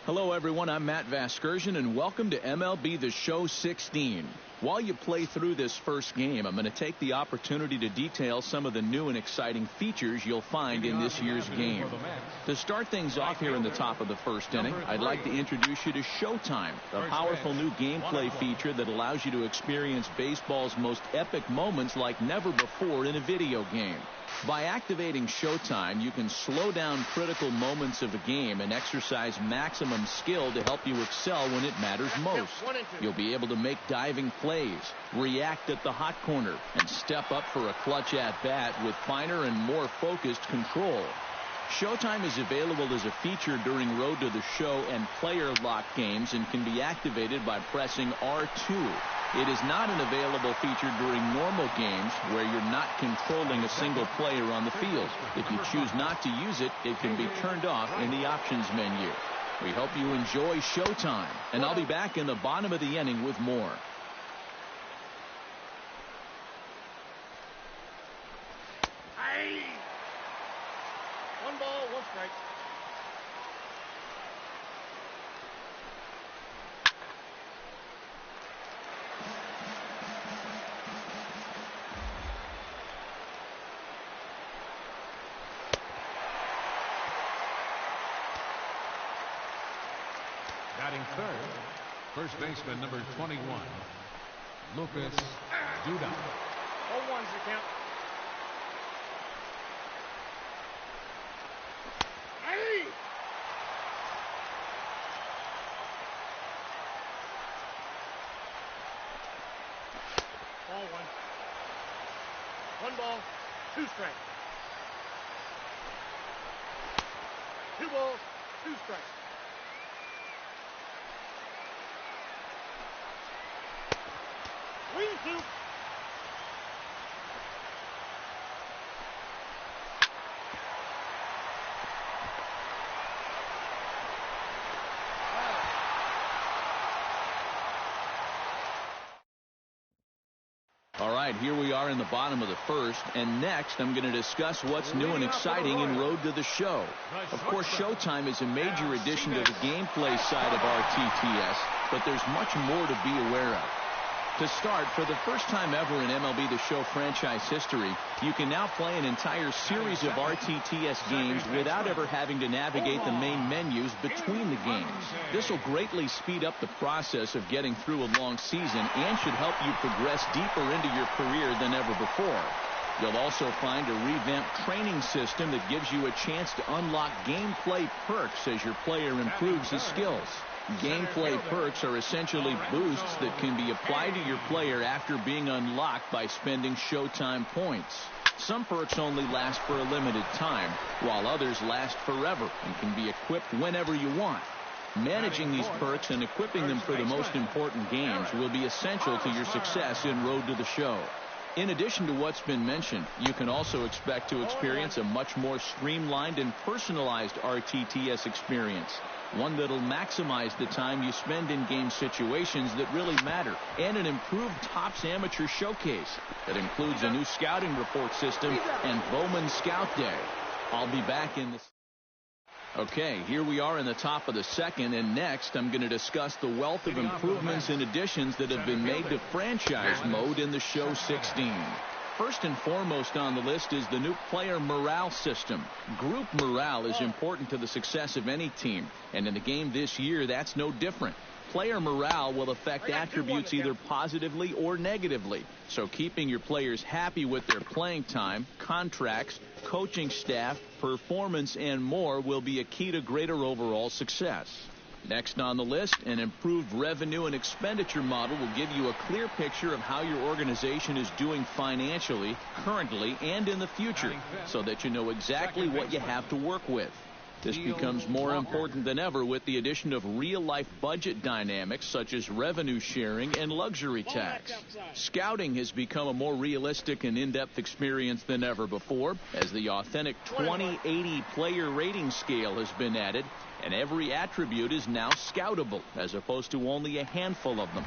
Hello, everyone. I'm Matt Vasgersian, and welcome to MLB The Show 16. While you play through this first game, I'm going to take the opportunity to detail some of the new and exciting features you'll find in this year's game. To start things off here in the top of the first inning, I'd like to introduce you to Showtime, a powerful new gameplay feature that allows you to experience baseball's most epic moments like never before in a video game. By activating Showtime, you can slow down critical moments of a game and exercise maximum skill to help you excel when it matters most. You'll be able to make diving plays, react at the hot corner, and step up for a clutch at-bat with finer and more focused control. Showtime is available as a feature during Road to the Show and player lock games and can be activated by pressing R2. It is not an available feature during normal games where you're not controlling a single player on the field. If you choose not to use it, it can be turned off in the options menu. We hope you enjoy Showtime, and I'll be back in the bottom of the inning with more. One ball, one strike. Batting third, first baseman number 21, Lucas Duda. 0-1's the count. Ball one. One ball, two strikes. Two balls, two strikes. Wing two. All right, here we are in the bottom of the first, and next I'm going to discuss what's new and exciting in Road to the Show. Of course, Showtime is a major addition to the gameplay side of RTTS, but there's much more to be aware of. To start, for the first time ever in MLB The Show franchise history, you can now play an entire series of RTTS games without ever having to navigate the main menus between the games. This will greatly speed up the process of getting through a long season and should help you progress deeper into your career than ever before. You'll also find a revamped training system that gives you a chance to unlock gameplay perks as your player improves his skills. Gameplay perks are essentially boosts that can be applied to your player after being unlocked by spending Showtime points. Some perks only last for a limited time, while others last forever and can be equipped whenever you want. Managing these perks and equipping them for the most important games will be essential to your success in Road to the Show. In addition to what's been mentioned, you can also expect to experience a much more streamlined and personalized RTTS experience, one that'll maximize the time you spend in game situations that really matter, and an improved Topps Amateur Showcase that includes a new scouting report system and Bowman Scout Day. I'll be back in the... Okay, here we are in the top of the second, and next I'm going to discuss the wealth of improvements and additions that have been made to franchise mode in the Show 16. First and foremost on the list is the new player morale system. Group morale is important to the success of any team, and in the game this year, that's no different. Player morale will affect attributes either positively or negatively, so keeping your players happy with their playing time, contracts, coaching staff, performance, and more will be a key to greater overall success. Next on the list, an improved revenue and expenditure model will give you a clear picture of how your organization is doing financially, currently, and in the future, so that you know exactly what you have to work with. This becomes more important than ever with the addition of real-life budget dynamics such as revenue sharing and luxury tax. Scouting has become a more realistic and in-depth experience than ever before, as the authentic 20/80 player rating scale has been added, and every attribute is now scoutable, as opposed to only a handful of them.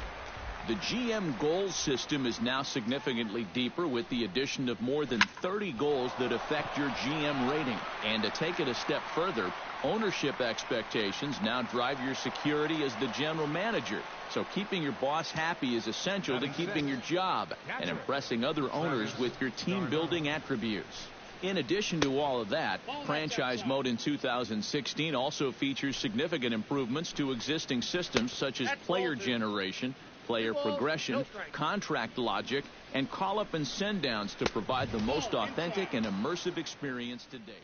The GM goals system is now significantly deeper with the addition of more than 30 goals that affect your GM rating. And to take it a step further, Ownership expectations now drive your security as the general manager. So keeping your boss happy is essential to keeping your job and impressing other owners with your team-building attributes. In addition to all of that, franchise mode in 2016 also features significant improvements to existing systems such as player generation, player progression, contract logic, and call-up and send-downs to provide the most authentic and immersive experience to date.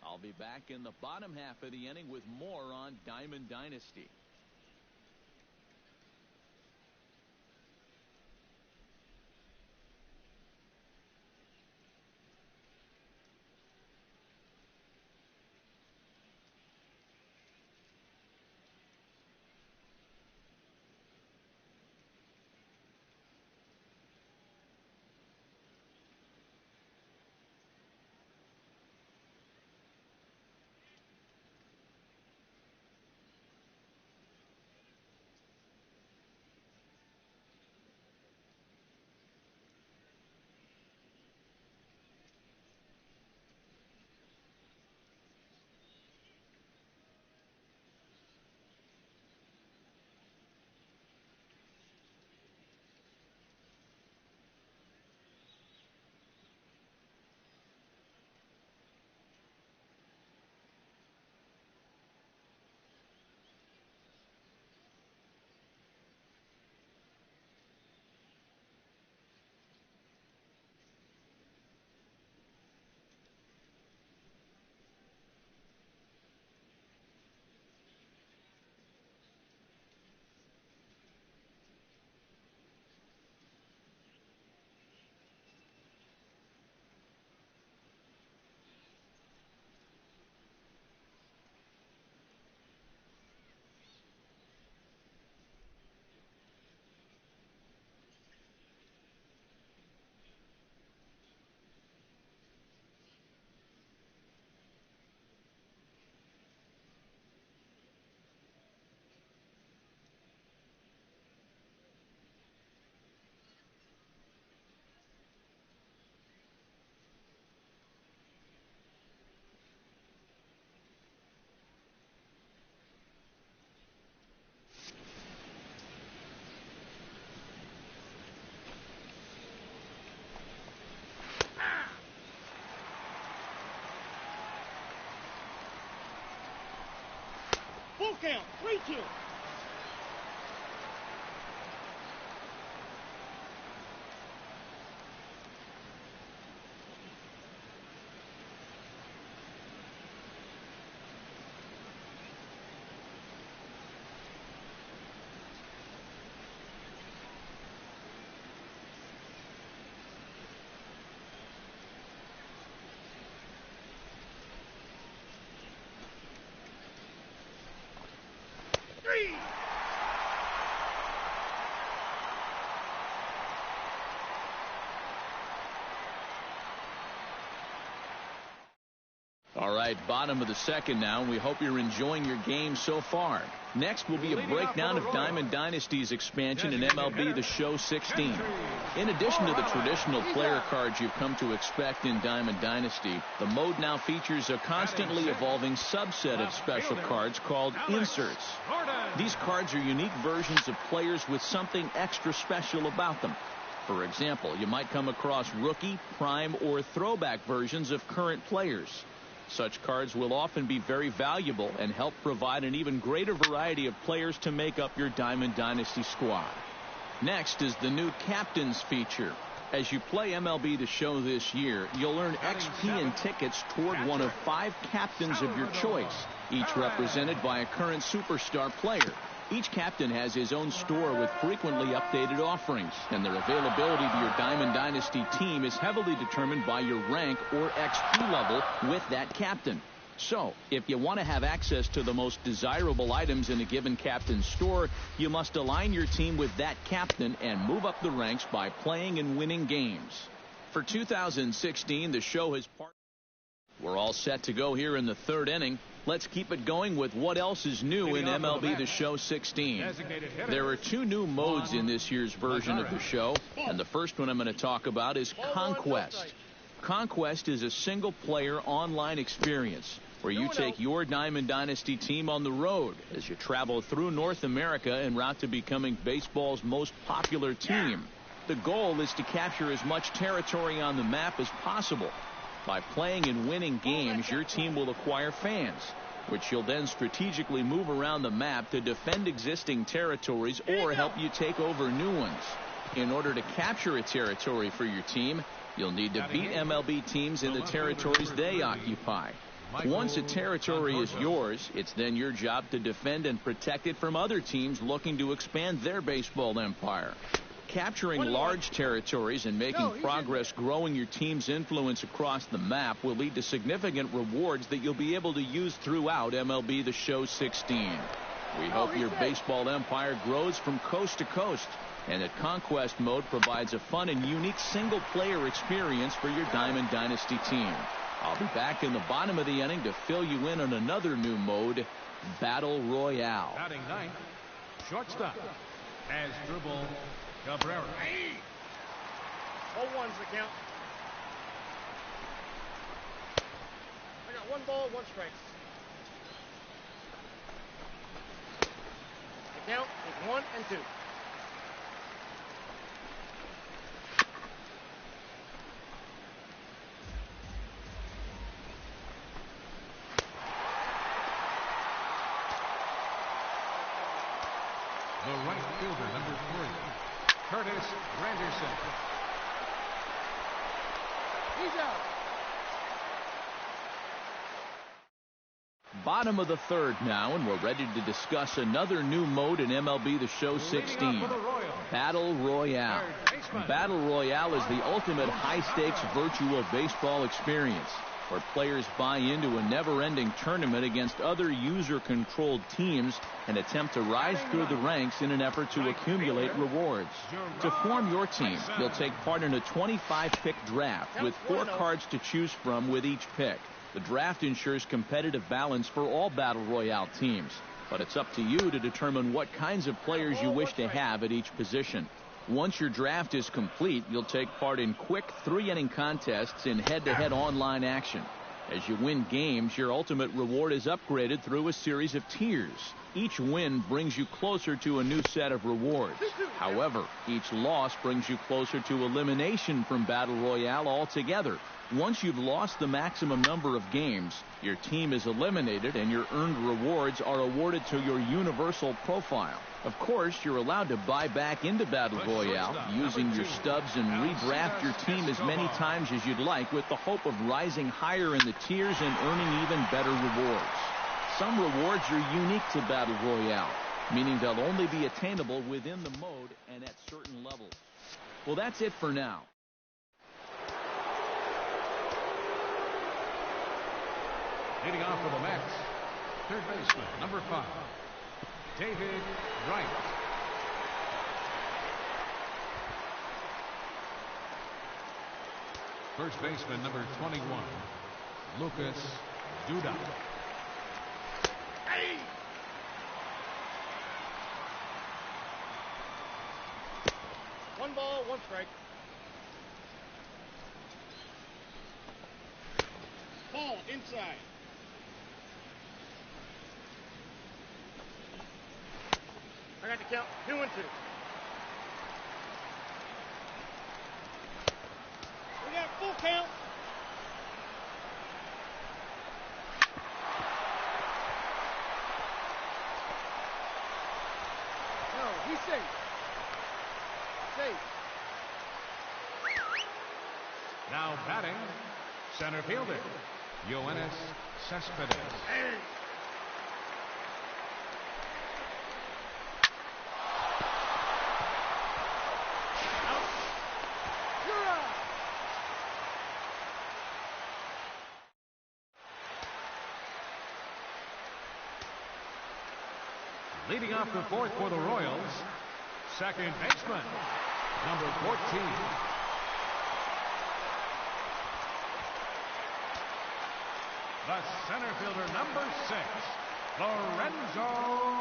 I'll be back in the bottom half of the inning with more on Diamond Dynasty. Full count, 3-2. All right, bottom of the second now. We hope you're enjoying your game so far. Next will be a breakdown of Diamond Dynasty's expansion in MLB The Show 16. In addition to the traditional player cards you've come to expect in Diamond Dynasty, the mode now features a constantly evolving subset of special cards called inserts. These cards are unique versions of players with something extra special about them. For example, you might come across rookie, prime, or throwback versions of current players. Such cards will often be very valuable and help provide an even greater variety of players to make up your Diamond Dynasty squad. Next is the new Captains feature. As you play MLB The Show this year, you'll earn XP and tickets toward one of 5 captains of your choice, each represented by a current superstar player. Each captain has his own store with frequently updated offerings, and their availability to your Diamond Dynasty team is heavily determined by your rank or XP level with that captain. So, if you want to have access to the most desirable items in a given captain's store, you must align your team with that captain and move up the ranks by playing and winning games. For 2016, the show has partnered. We're all set to go here in the third inning. Let's keep it going with what else is new in MLB The Show 16. There are 2 new modes in this year's version of the show, and the first one I'm going to talk about is Conquest. Conquest is a single-player online experience where you take your Diamond Dynasty team on the road as you travel through North America en route to becoming baseball's most popular team. The goal is to capture as much territory on the map as possible. By playing and winning games, your team will acquire fans, which you'll then strategically move around the map to defend existing territories or help you take over new ones. In order to capture a territory for your team, you'll need to beat MLB teams in the territories they occupy. Once a territory is yours, it's then your job to defend and protect it from other teams looking to expand their baseball empire. Capturing large territories and making progress growing your team's influence across the map will lead to significant rewards that you'll be able to use throughout MLB The Show 16. We hope your baseball empire grows from coast to coast, and that Conquest Mode provides a fun and unique single-player experience for your Diamond Dynasty team. I'll be back in the bottom of the inning to fill you in on another new mode, Battle Royale. Batting ninth, shortstop, Asdrubal Cabrera. 0-1's the count. I got 1 ball, 1 strike. The count is 1-2. The right fielder, number 3, Curtis Granderson. He's out. Bottom of the third now, and we're ready to discuss another new mode in MLB The Show 16, Battle Royale. Battle Royale is the ultimate high-stakes virtual baseball experience, where players buy into a never-ending tournament against other user-controlled teams and attempt to rise through the ranks in an effort to accumulate rewards. To form your team, you'll take part in a 25-pick draft with 4 cards to choose from with each pick. The draft ensures competitive balance for all Battle Royale teams, but it's up to you to determine what kinds of players you wish to have at each position. Once your draft is complete, you'll take part in quick 3-inning contests in head-to-head online action. As you win games, your ultimate reward is upgraded through a series of tiers. Each win brings you closer to a new set of rewards. However, each loss brings you closer to elimination from Battle Royale altogether. Once you've lost the maximum number of games, your team is eliminated and your earned rewards are awarded to your universal profile. Of course, you're allowed to buy back into Battle Royale using your stubs and redraft your team as many times as you'd like with the hope of rising higher in the tiers and earning even better rewards. Some rewards are unique to Battle Royale, meaning they'll only be attainable within the mode and at certain levels. Well, that's it for now. Leading off for the Mets, third baseman, number 5, David Wright. First baseman, number 21, Lucas Duda. Hey! 1 ball, 1 strike. Ball inside. I got the count 2-2. We got full count. No, he's safe. Safe. Now batting, center fielder, Yoenis Cespedes. Hey! Leading off the fourth for the Royals, second baseman, number 14. The center fielder, number 6, Lorenzo